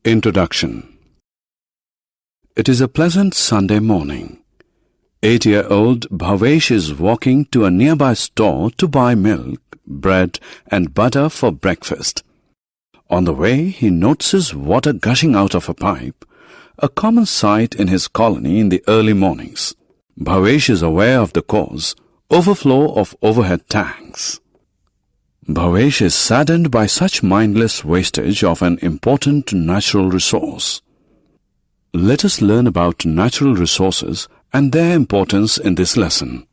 Introduction. It is a pleasant Sunday morning. 8-year-old Bhavesh is walking to a nearby store to buy milk, bread and butter for breakfast. On the way, he notices water gushing out of a pipe, a common sight in his colony in the early mornings. Bhavesh is aware of the cause, overflow of overhead tanks. Bhavesh is saddened by such mindless wastage of an important natural resource. Let us learn about natural resources and their importance in this lesson.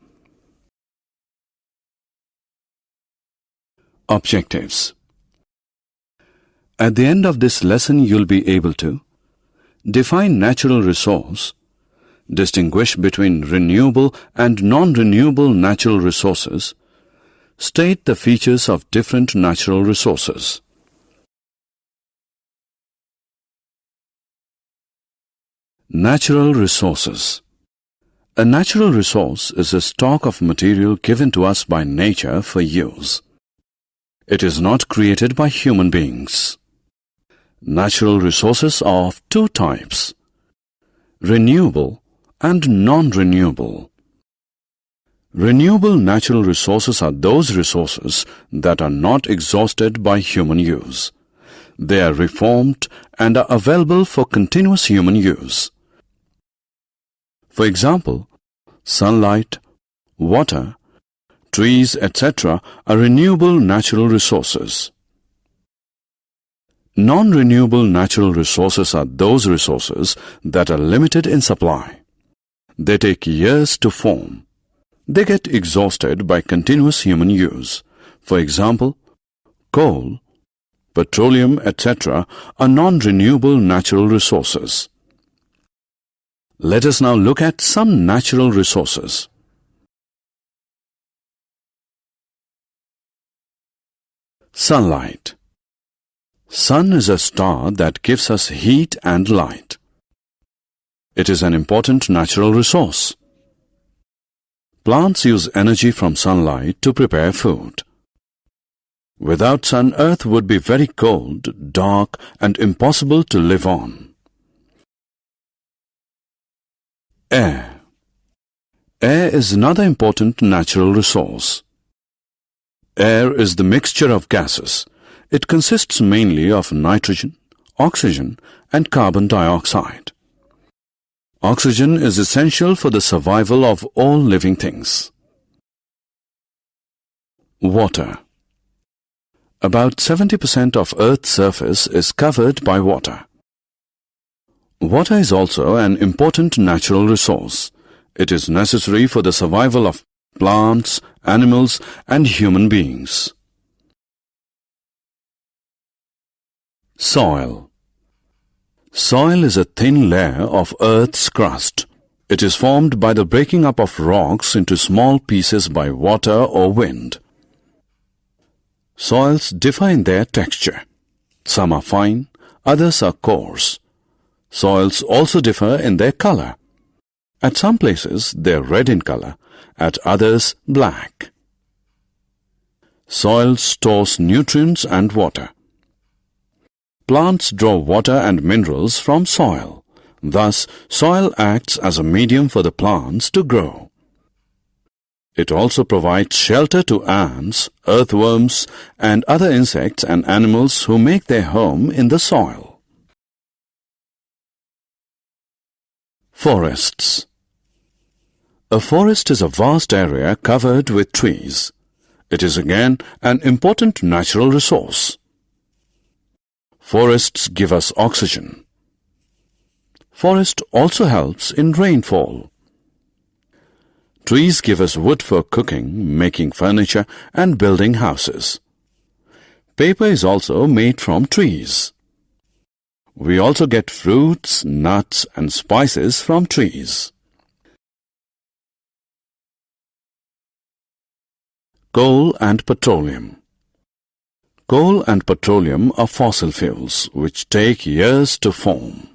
Objectives. At the end of this lesson, you'll be able to define natural resource, distinguish between renewable and non-renewable natural resources, state the features of different natural resources. Natural resources. A natural resource is a stock of material given to us by nature for use. It is not created by human beings. Natural resources are of two types: renewable and non-renewable. Renewable natural resources are those resources that are not exhausted by human use. They are reformed and are available for continuous human use. For example, sunlight, water, trees, etc. are renewable natural resources. Non-renewable natural resources are those resources that are limited in supply. They take years to form. They get exhausted by continuous human use. For example, coal, petroleum, etc. are non-renewable natural resources. Let us now look at some natural resources. Sunlight. Sun is a star that gives us heat and light. It is an important natural resource. Plants use energy from sunlight to prepare food. Without sun, Earth would be very cold, dark, and impossible to live on. Air. Air is another important natural resource. Air is the mixture of gases. It consists mainly of nitrogen, oxygen, and carbon dioxide. Oxygen is essential for the survival of all living things. Water. About 70% of Earth's surface is covered by water. Water is also an important natural resource. It is necessary for the survival of plants, animals, and human beings. Soil. Soil is a thin layer of Earth's crust. It is formed by the breaking up of rocks into small pieces by water or wind. Soils differ in their texture. Some are fine, others are coarse. Soils also differ in their color. At some places they are red in color, at others black. Soil stores nutrients and water. Plants draw water and minerals from soil. Thus, soil acts as a medium for the plants to grow. It also provides shelter to ants, earthworms, and other insects and animals who make their home in the soil. Forests. A forest is a vast area covered with trees. It is again an important natural resource. Forests give us oxygen. Forest also helps in rainfall. Trees give us wood for cooking, making furniture, and building houses. Paper is also made from trees. We also get fruits, nuts, and spices from trees. Coal and petroleum. Coal and petroleum are fossil fuels which take years to form.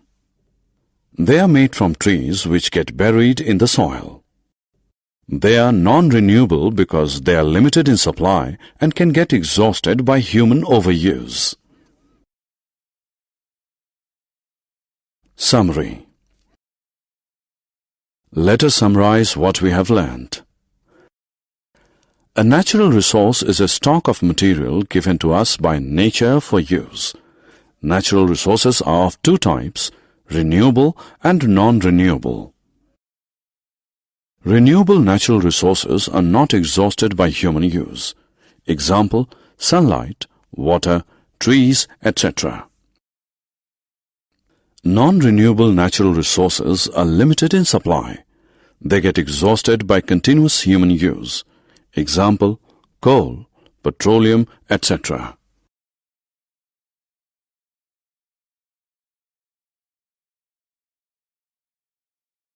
They are made from trees which get buried in the soil. They are non-renewable because they are limited in supply and can get exhausted by human overuse. Summary. Let us summarize what we have learned. A natural resource is a stock of material given to us by nature for use. Natural resources are of two types, renewable and non-renewable. Renewable natural resources are not exhausted by human use. Example, sunlight, water, trees, etc. Non-renewable natural resources are limited in supply. They get exhausted by continuous human use. Example, coal, petroleum, etc.